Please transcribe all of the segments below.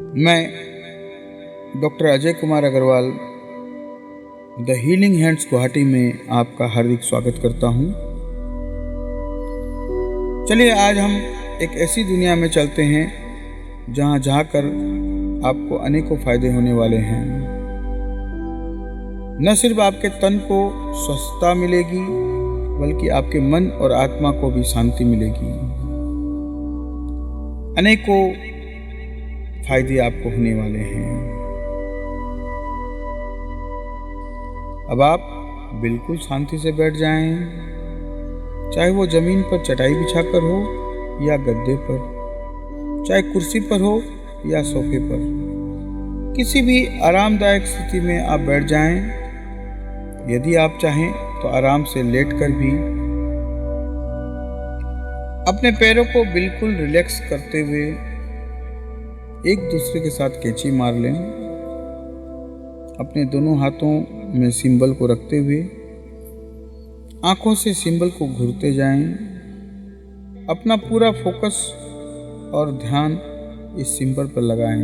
मैं doctor Ajay Kumar Agarwal the Healing Hands Guwahati में आपका हार्दिक स्वागत करता हूं। चलिए आज हम एक ऐसी दुनिया में चलते हैं जहां जाकर आपको अनेकों फायदे होने वाले हैं। न सिर्फ आपके तन को स्वस्थता मिलेगी बल्कि आपके मन और आत्मा को भी शांति मिलेगी। अनेकों फायदे आपको होने वाले हैं। अब आप बिल्कुल शांति से बैठ जाएं, चाहे वो जमीन पर चटाई बिछाकर हो या गद्दे पर, चाहे कुर्सी पर हो या सोफे पर, किसी भी आरामदायक स्थिति में आप बैठ जाएं। यदि आप चाहें तो आराम से लेटकर भी अपने पैरों को बिल्कुल रिलैक्स करते हुए एक दूसरे के साथ कैंची मार लें। अपने दोनों हाथों में सिंबल को रखते हुए आंखों से सिंबल को घूरते जाएं। अपना पूरा फोकस और ध्यान इस सिंबल पर लगाएं।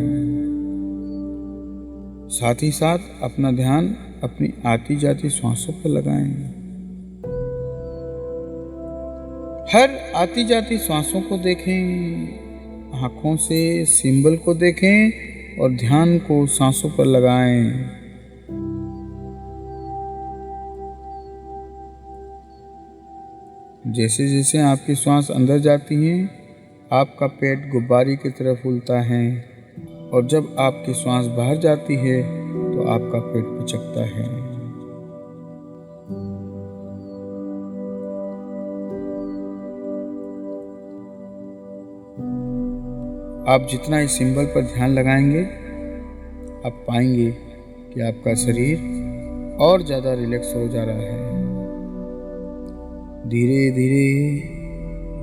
साथ ही साथ अपना ध्यान अपनी आती जाती सांसों पर लगाएं। हर आती जाती सांसों को देखें, आंखों से सिंबल को देखें और ध्यान को सांसों पर लगाएं। जैसे जैसे आपकी सांस अंदर जाती है आपका पेट गुब्बारे की तरह फूलता है और जब आपकी सांस बाहर जाती है तो आपका पेट पिचकता है। आप जितना इस सिंबल पर ध्यान लगाएंगे आप पाएंगे कि आपका शरीर और ज़्यादा रिलैक्स हो जा रहा है। धीरे धीरे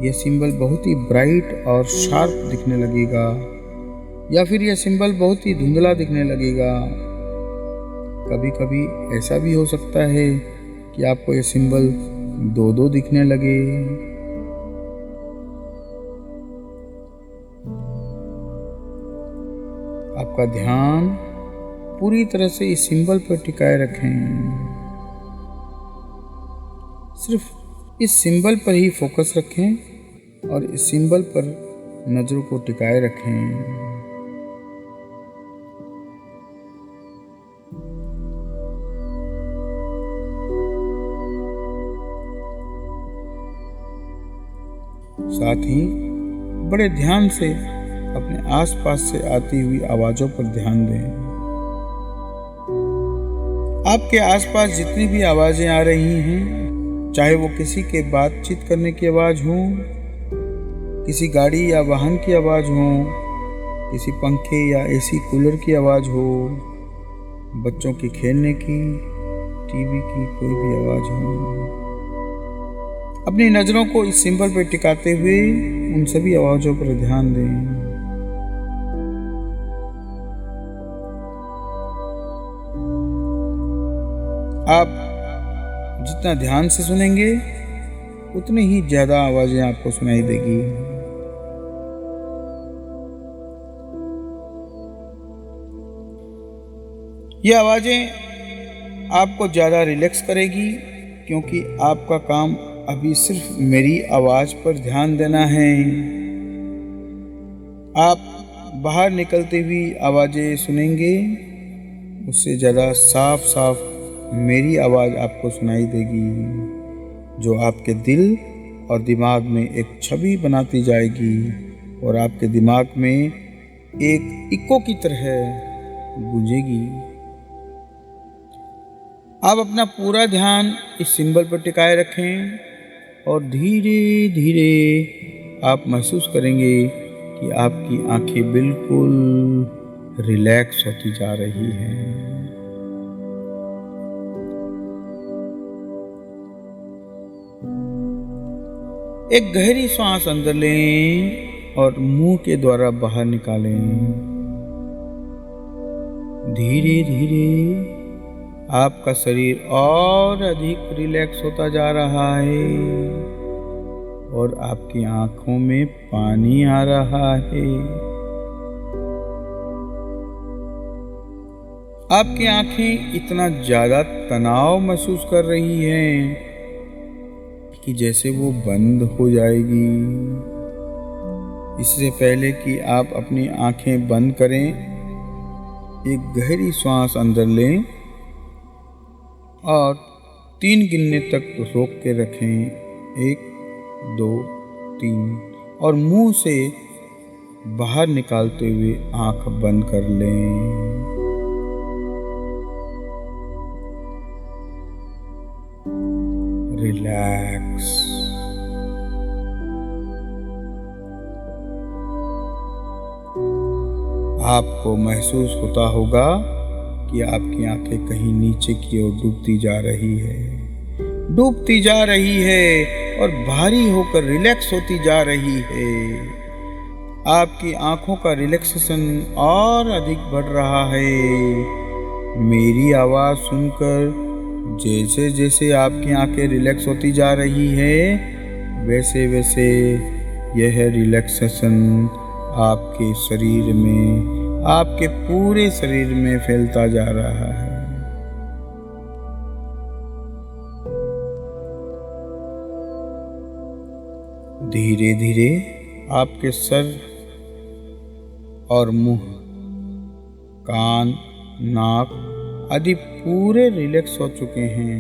यह सिंबल बहुत ही ब्राइट और शार्प दिखने लगेगा या फिर यह सिंबल बहुत ही धुंधला दिखने लगेगा। कभी कभी ऐसा भी हो सकता है कि आपको यह सिंबल दो दो दिखने लगे। आपका ध्यान पूरी तरह से इस सिंबल पर टिकाए रखें। सिर्फ इस सिंबल पर ही फोकस रखें और इस सिंबल पर नजरों को टिकाए रखें। साथ ही बड़े ध्यान से अपने आसपास से आती हुई आवाजों पर ध्यान दें। आपके आसपास जितनी भी आवाजें आ रही हैं, चाहे वो किसी के बातचीत करने की आवाज हो, किसी गाड़ी या वाहन की आवाज हो, किसी पंखे या एसी कूलर की आवाज हो, बच्चों के खेलने की, टीवी की कोई भी आवाज हो, अपनी नजरों को इस सिंबल पर टिकाते हुए उन सभी आवाजों पर ध्यान दें। आप जितना ध्यान से सुनेंगे उतनी ही ज्यादा आवाजें आपको सुनाई देगी। ये आवाजें आपको ज्यादा रिलैक्स करेगी क्योंकि आपका काम अभी सिर्फ मेरी आवाज पर ध्यान देना है। आप बाहर निकलती हुई आवाजें सुनेंगे, उससे ज्यादा साफ साफ मेरी आवाज़ आपको सुनाई देगी जो आपके दिल और दिमाग में एक छवि बनाती जाएगी और आपके दिमाग में एक इको की तरह गूंजेगी। आप अपना पूरा ध्यान इस सिंबल पर टिकाए रखें और धीरे धीरे आप महसूस करेंगे कि आपकी आंखें बिल्कुल रिलैक्स होती जा रही हैं। एक गहरी सांस अंदर लें और मुंह के द्वारा बाहर निकालें। धीरे धीरे आपका शरीर और अधिक रिलैक्स होता जा रहा है और आपकी आंखों में पानी आ रहा है। आपकी आंखें इतना ज़्यादा तनाव महसूस कर रही हैं कि जैसे वो बंद हो जाएगी। इससे पहले कि आप अपनी आंखें बंद करें, एक गहरी सांस अंदर लें और 3 गिनने तक रोक के रखें। 1, 2, 3 और मुंह से बाहर निकालते हुए आंख बंद कर लें। रिलैक्स। आपको महसूस होता होगा कि आपकी आंखें कहीं नीचे की ओर डूबती जा रही है और भारी होकर रिलैक्स होती जा रही है। आपकी आंखों का रिलैक्सेशन और अधिक बढ़ रहा है। मेरी आवाज़ सुनकर जैसे जैसे आपकी आंखें रिलैक्स होती जा रही है, वैसे वैसे यह रिलैक्सेशन आपके शरीर में, आपके पूरे शरीर में फैलता जा रहा है। धीरे धीरे आपके सर और मुंह, कान, नाक आदि पूरे रिलैक्स हो चुके हैं।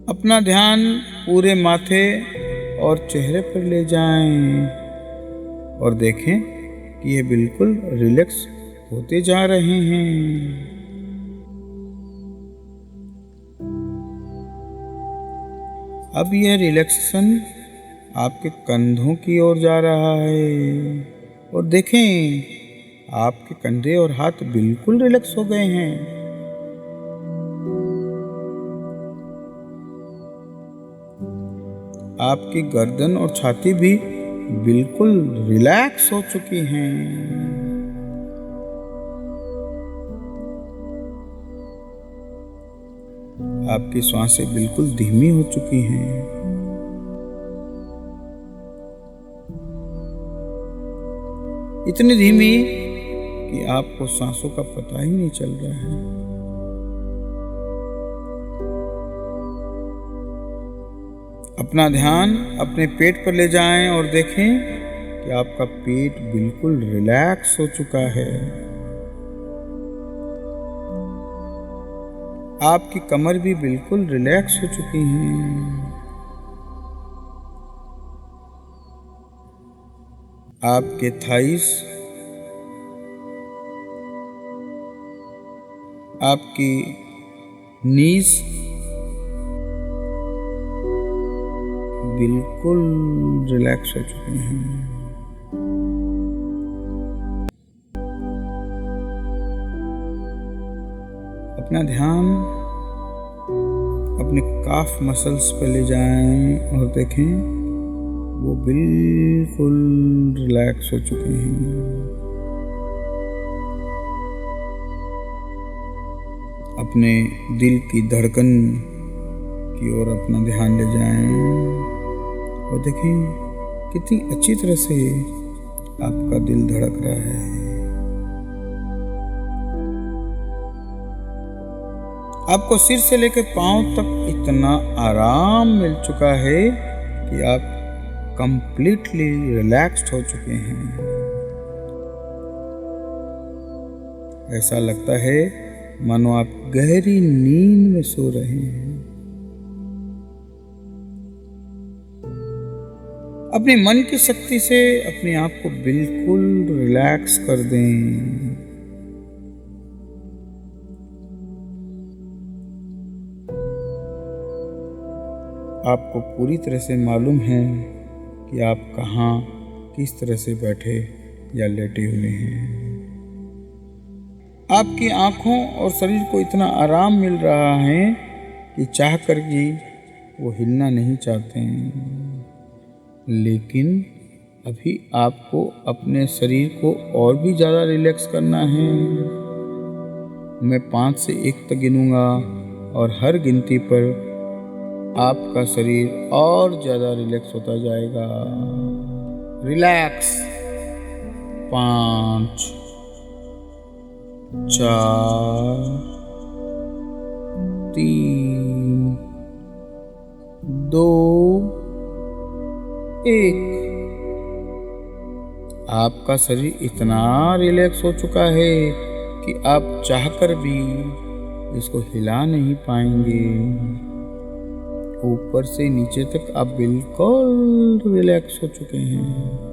अपना ध्यान पूरे माथे और चेहरे पर ले जाएं और देखें कि ये बिल्कुल रिलैक्स होते जा रहे हैं। अब यह रिलैक्सेशन आपके कंधों की ओर जा रहा है और देखें, आपके कंधे और हाथ बिल्कुल रिलैक्स हो गए हैं। आपकी गर्दन और छाती भी बिल्कुल रिलैक्स हो चुकी हैं। आपकी सांसें बिल्कुल धीमी हो चुकी हैं। इतनी धीमी कि आपको सांसों का पता ही नहीं चल रहा है। अपना ध्यान अपने पेट पर ले जाएं और देखें कि आपका पेट बिल्कुल रिलैक्स हो चुका है। आपकी कमर भी बिल्कुल रिलैक्स हो चुकी है। आपके थाइस, आपकी नीज बिल्कुल रिलैक्स हो चुके हैं। अपना ध्यान अपने काफ मसल्स पर ले जाएं और देखें, वो बिल्कुल रिलैक्स हो चुके हैं। अपने दिल की धड़कन की ओर अपना ध्यान ले जाएं और देखें कितनी अच्छी तरह से आपका दिल धड़क रहा है। आपको सिर से लेकर पांव तक इतना आराम मिल चुका है कि आप कंप्लीटली रिलैक्स्ड हो चुके हैं। ऐसा लगता है मानो आप गहरी नींद में सो रहे हैं। अपने मन की शक्ति से अपने आप को बिल्कुल रिलैक्स कर दें। आपको पूरी तरह से मालूम है कि आप कहाँ, किस तरह से बैठे या लेटे हुए हैं। आपकी आँखों और शरीर को इतना आराम मिल रहा है कि चाह कर भी वो हिलना नहीं चाहते हैं। लेकिन अभी आपको अपने शरीर को और भी ज़्यादा रिलैक्स करना है। मैं 5 से 1 तक गिनूँगा और हर गिनती पर आपका शरीर और ज़्यादा रिलैक्स होता जाएगा। रिलैक्स, 5, 4, 3, 2, 1। आपका शरीर इतना रिलैक्स हो चुका है कि आप चाहकर भी इसको हिला नहीं पाएंगे। ऊपर से नीचे तक आप बिल्कुल रिलैक्स हो चुके हैं।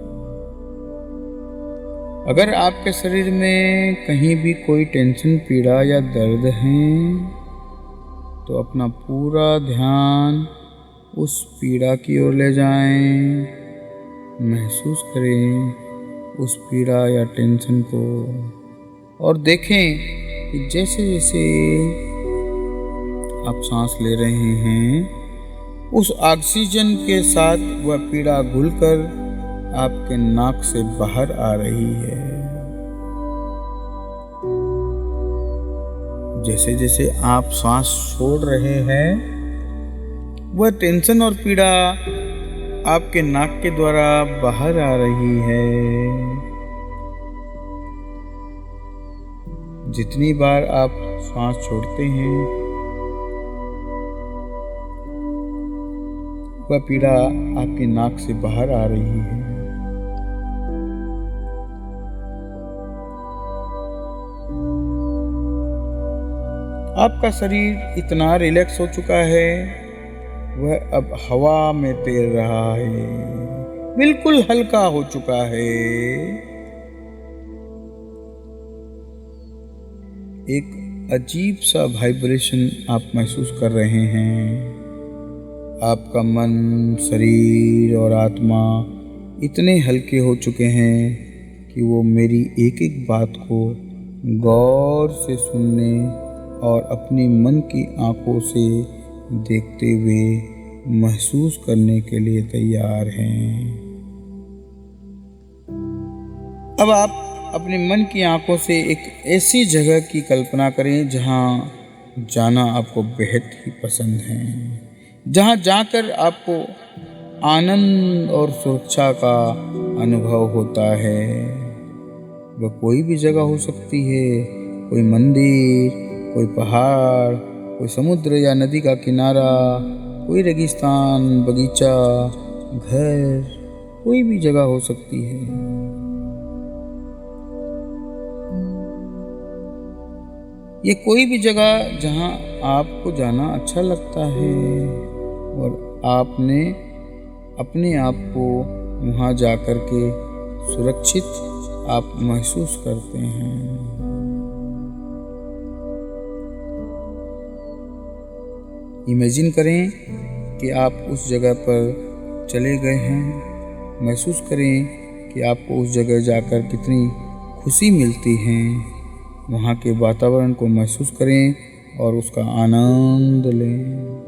अगर आपके शरीर में कहीं भी कोई टेंशन, पीड़ा या दर्द है तो अपना पूरा ध्यान उस पीड़ा की ओर ले जाएं। महसूस करें उस पीड़ा या टेंशन को और देखें कि जैसे जैसे आप सांस ले रहे हैं उस ऑक्सीजन के साथ वह पीड़ा घुलकर आपके नाक से बाहर आ रही है। जैसे जैसे आप सांस छोड़ रहे हैं वह टेंशन और पीड़ा आपके नाक के द्वारा बाहर आ रही है। जितनी बार आप सांस छोड़ते हैं वह पीड़ा आपके नाक से बाहर आ रही है। आपका शरीर इतना रिलैक्स हो चुका है वह अब हवा में तैर रहा है, बिल्कुल हल्का हो चुका है। एक अजीब सा वाइब्रेशन आप महसूस कर रहे हैं। आपका मन, शरीर और आत्मा इतने हल्के हो चुके हैं कि वो मेरी एक एक बात को गौर से सुनने और अपनी मन की आंखों से देखते हुए महसूस करने के लिए तैयार हैं। अब आप अपने मन की आंखों से एक ऐसी जगह की कल्पना करें जहां जाना आपको बेहद ही पसंद है, जहां जाकर आपको आनंद और सुरक्षा का अनुभव होता है। वह कोई भी जगह हो सकती है, कोई मंदिर, कोई पहाड़, कोई समुद्र या नदी का किनारा, कोई रेगिस्तान, बगीचा, घर, कोई भी जगह हो सकती है। ये कोई भी जगह जहां आपको जाना अच्छा लगता है और आपने अपने आप को वहां जाकर के सुरक्षित आप महसूस करते हैं। इमेजिन करें कि आप उस जगह पर चले गए हैं। महसूस करें कि आपको उस जगह जाकर कितनी खुशी मिलती है। वहाँ के वातावरण को महसूस करें और उसका आनंद लें।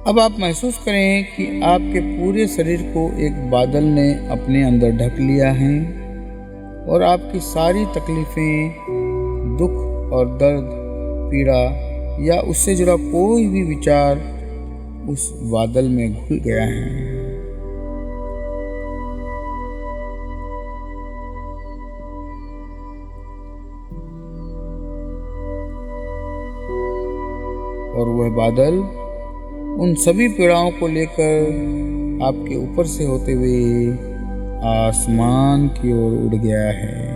अब आप महसूस करें कि आपके पूरे शरीर को एक बादल ने अपने अंदर ढक लिया है और आपकी सारी तकलीफ़ें, दुख और दर्द, पीड़ा या उससे जुड़ा कोई भी विचार उस बादल में घुल गया है। और वह बादल उन सभी पीड़ाओं को लेकर आपके ऊपर से होते हुए आसमान की ओर उड़ गया है।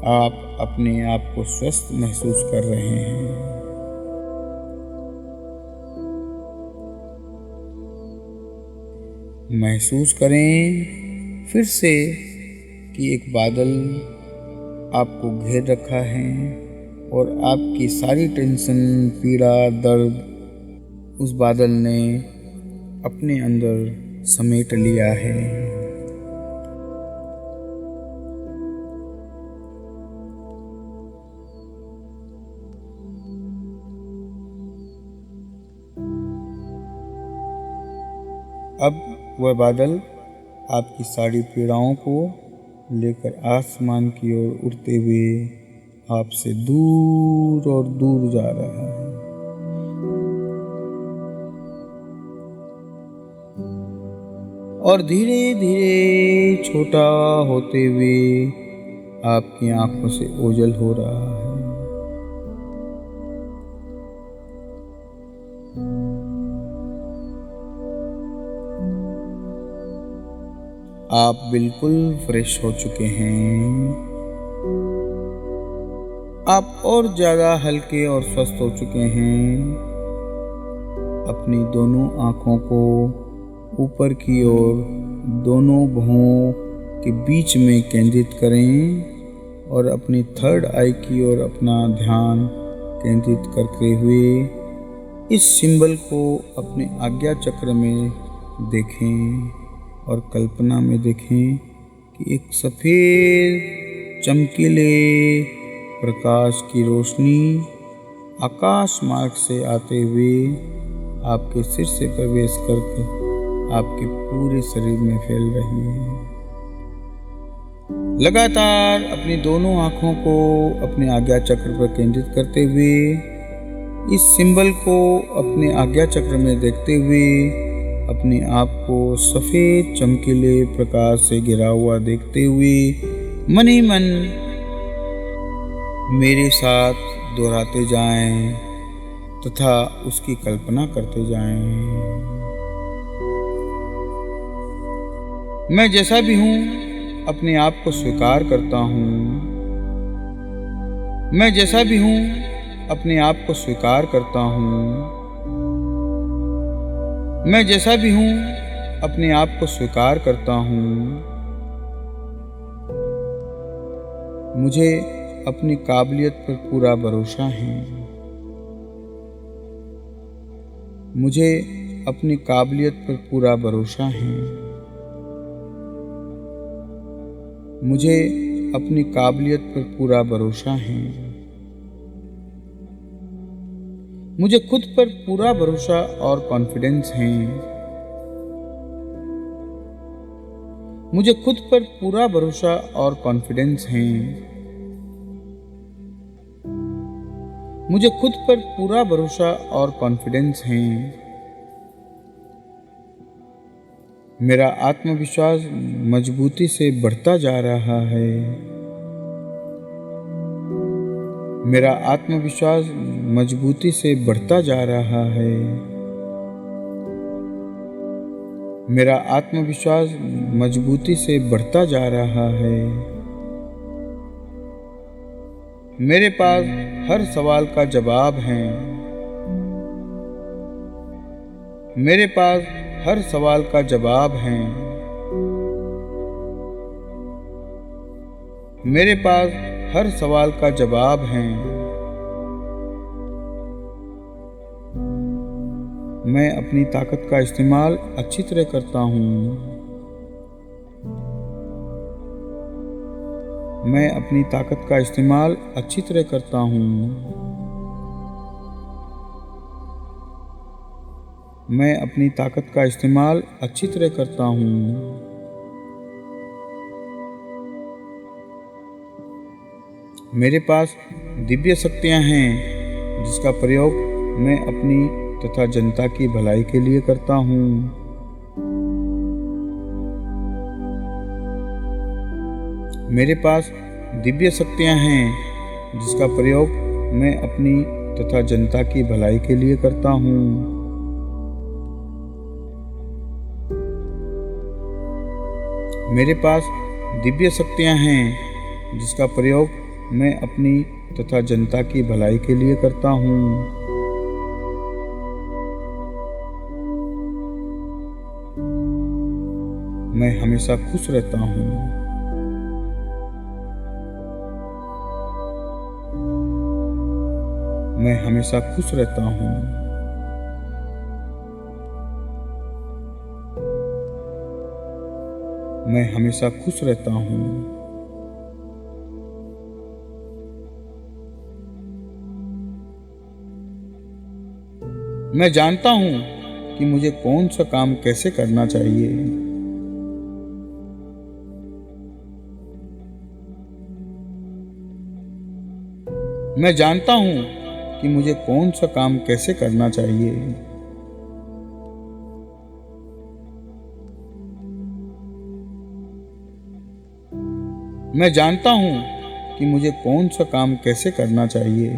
आप अपने आप को स्वस्थ महसूस कर रहे हैं। महसूस करें फिर से कि एक बादल आपको घेर रखा है और आपकी सारी टेंशन, पीड़ा, दर्द उस बादल ने अपने अंदर समेट लिया है। अब वह बादल आपकी सारी पीड़ाओं को लेकर आसमान की ओर उड़ते हुए आपसे दूर और दूर जा रहा है। और धीरे धीरे छोटा होते हुए आपकी आंखों से ओझल हो रहा है। आप बिल्कुल फ्रेश हो चुके हैं। आप और ज़्यादा हल्के और स्वस्थ हो चुके हैं। अपनी दोनों आँखों को ऊपर की ओर दोनों भौं के बीच में केंद्रित करें और अपनी थर्ड आई की ओर अपना ध्यान केंद्रित करते हुए इस सिंबल को अपने आज्ञा चक्र में देखें और कल्पना में देखें कि एक सफ़ेद चमकीले प्रकाश की रोशनी आकाश मार्ग से आते हुए आपके सिर से प्रवेश करके आपके पूरे शरीर में फैल रही है। लगातार अपनी दोनों आँखों को अपने आज्ञा चक्र पर केंद्रित करते हुए इस सिंबल को अपने आज्ञा चक्र में देखते हुए अपने आप को सफ़ेद चमकीले प्रकाश से घिरा हुआ देखते हुए मन ही मन मेरे साथ दोहराते जाएं तथा उसकी कल्पना करते जाएं। मैं जैसा भी हूँ अपने आप को स्वीकार करता हूँ। मैं जैसा भी हूँ अपने आप को स्वीकार करता हूँ। मैं जैसा भी हूँ अपने आप को स्वीकार करता हूँ। मुझे अपनी काबिलियत पर पूरा भरोसा है। मुझे अपनी काबिलियत पर पूरा भरोसा है। मुझे अपनी काबिलियत पर पूरा भरोसा है। मुझे खुद पर पूरा भरोसा और कॉन्फिडेंस है। मुझे खुद पर पूरा भरोसा और कॉन्फिडेंस है। मुझे खुद पर पूरा भरोसा और कॉन्फिडेंस है। मेरा आत्मविश्वास मजबूती से बढ़ता जा रहा है। मेरा आत्मविश्वास मजबूती से बढ़ता जा रहा है। मेरा आत्मविश्वास मजबूती से बढ़ता जा रहा है। मेरे पास हर सवाल का जवाब है। मेरे पास हर सवाल का जवाब है। मेरे पास हर सवाल का जवाब है। मैं अपनी ताकत का इस्तेमाल अच्छी तरह करता हूँ। मैं अपनी ताकत का इस्तेमाल अच्छी तरह करता हूँ। मैं अपनी ताकत का इस्तेमाल अच्छी तरह करता हूँ। मेरे पास दिव्य शक्तियाँ हैं जिसका प्रयोग मैं अपनी तथा जनता की भलाई के लिए करता हूँ। मेरे पास दिव्य शक्तियाँ हैं जिसका प्रयोग मैं अपनी तथा जनता की भलाई के लिए करता हूँ। मेरे पास दिव्य शक्तियाँ हैं जिसका प्रयोग मैं अपनी तथा जनता की भलाई के लिए करता हूँ। मैं हमेशा खुश रहता हूँ। मैं हमेशा खुश रहता हूँ। मैं हमेशा खुश रहता हूँ। मैं जानता हूँ कि मुझे कौन सा काम कैसे करना चाहिए। मैं जानता हूँ कि मुझे कौन सा काम कैसे करना चाहिए। मैं जानता हूँ कि मुझे कौन सा काम कैसे करना चाहिए।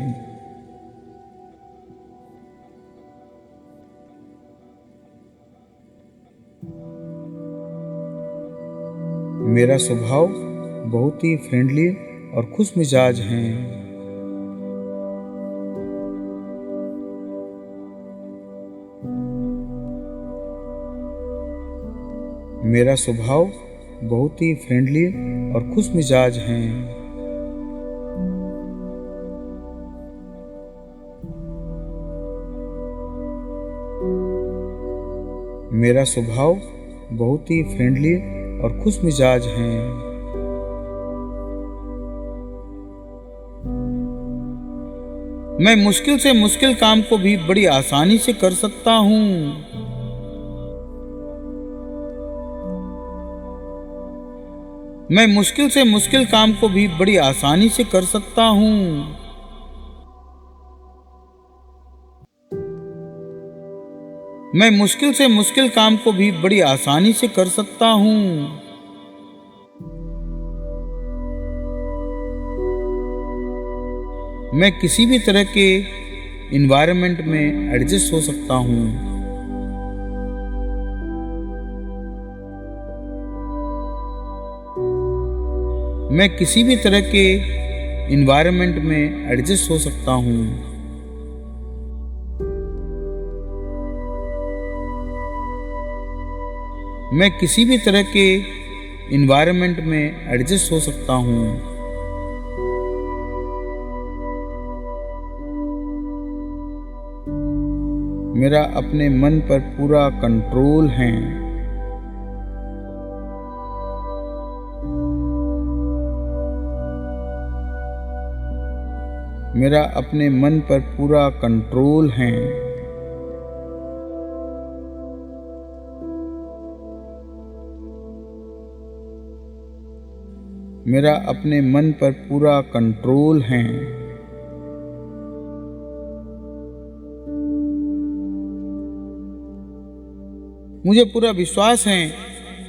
मेरा स्वभाव बहुत ही फ्रेंडली और खुश मिजाज है। मेरा स्वभाव बहुत ही फ्रेंडली और खुश मिजाज है। मेरा स्वभाव बहुत ही फ्रेंडली और खुश मिजाज है। मैं मुश्किल से मुश्किल काम को भी बड़ी आसानी से कर सकता हूँ। मैं मुश्किल से मुश्किल काम को भी बड़ी आसानी से कर सकता हूँ। मैं मुश्किल से मुश्किल काम को भी बड़ी आसानी से कर सकता हूँ। मैं किसी भी तरह के इन्वायरमेंट में एडजस्ट हो सकता हूँ। मैं किसी भी तरह के इन्वायरमेंट में एडजस्ट हो सकता हूँ। मैं किसी भी तरह के इन्वायरमेंट में एडजस्ट हो सकता हूँ। मेरा अपने मन पर पूरा कंट्रोल है। मेरा अपने मन पर पूरा कंट्रोल है। मेरा अपने मन पर पूरा कंट्रोल है। मुझे पूरा विश्वास है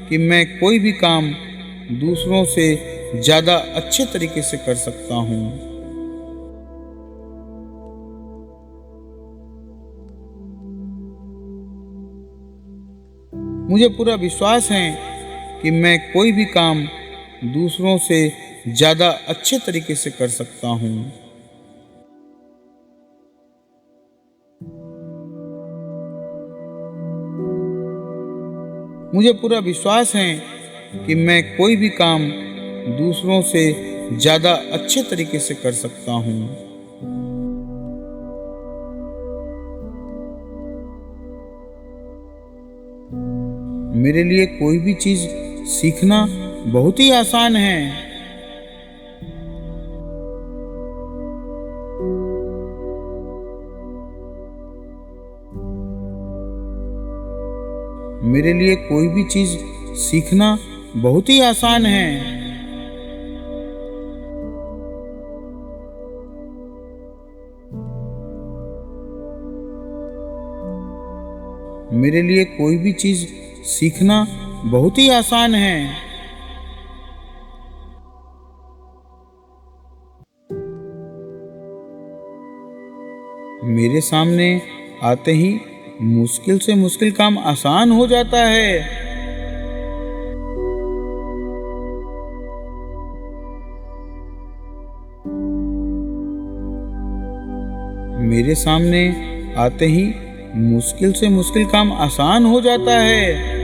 कि मैं कोई भी काम दूसरों से ज़्यादा अच्छे तरीके से कर सकता हूँ। मुझे पूरा विश्वास है कि मैं कोई भी काम दूसरों से ज़्यादा अच्छे तरीके से कर सकता हूँ। मुझे पूरा विश्वास है कि मैं कोई भी काम दूसरों से ज़्यादा अच्छे तरीके से कर सकता हूँ। मेरे लिए कोई भी चीज़ सीखना बहुत ही आसान है। मेरे लिए कोई भी चीज़ सीखना बहुत ही आसान है। मेरे लिए कोई भी चीज़ सीखना बहुत ही आसान है। मेरे सामने आते ही मुश्किल से मुश्किल काम आसान हो जाता है। मेरे सामने आते ही मुश्किल से मुश्किल काम आसान हो जाता है।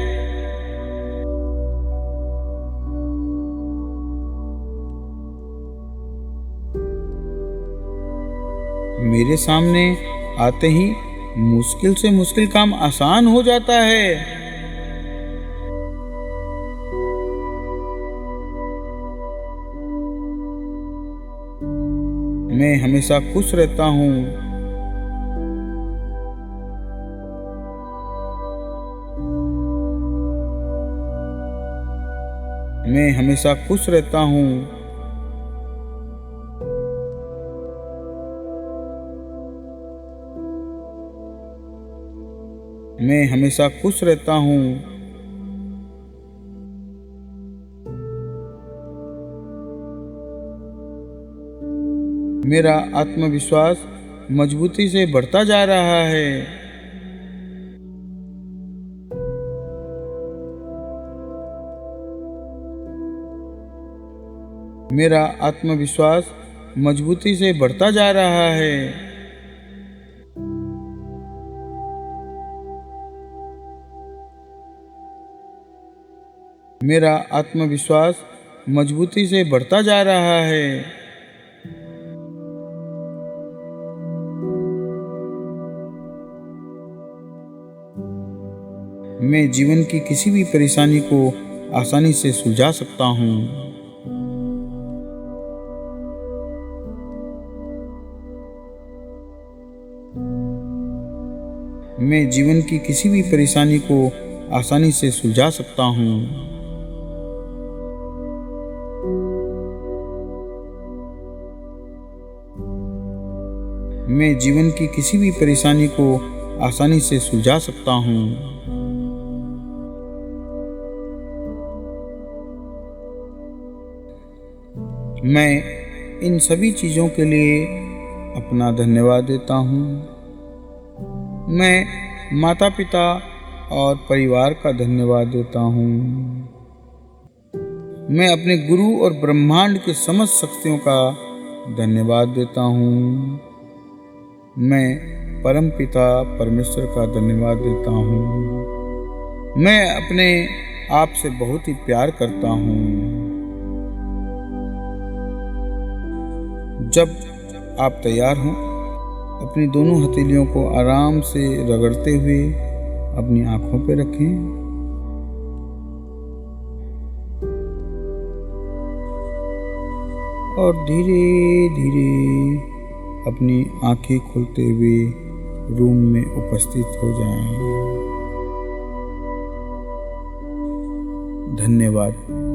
मेरे सामने आते ही मुश्किल से मुश्किल काम आसान हो जाता है। मैं हमेशा खुश रहता हूँ। मैं हमेशा खुश रहता हूँ। मैं हमेशा खुश रहता हूँ। मेरा आत्मविश्वास मजबूती से बढ़ता जा रहा है। मेरा आत्मविश्वास मजबूती से बढ़ता जा रहा है। मेरा आत्मविश्वास मजबूती से बढ़ता जा रहा है। मैं जीवन की किसी भी परेशानी को आसानी से सुलझा सकता हूँ। मैं जीवन की किसी भी परेशानी को आसानी से सुलझा सकता हूँ। मैं जीवन की किसी भी परेशानी को आसानी से सुलझा सकता हूँ। मैं इन सभी चीज़ों के लिए अपना धन्यवाद देता हूँ। मैं माता पिता और परिवार का धन्यवाद देता हूँ। मैं अपने गुरु और ब्रह्मांड के समस्त शक्तियों का धन्यवाद देता हूँ। मैं परम पिता परमेश्वर का धन्यवाद देता हूँ। मैं अपने आप से बहुत ही प्यार करता हूँ। जब आप तैयार हों, अपनी दोनों हथेलियों को आराम से रगड़ते हुए अपनी आंखों पर रखें और धीरे धीरे अपनी आंखें खोलते हुए रूम में उपस्थित हो जाएं। धन्यवाद।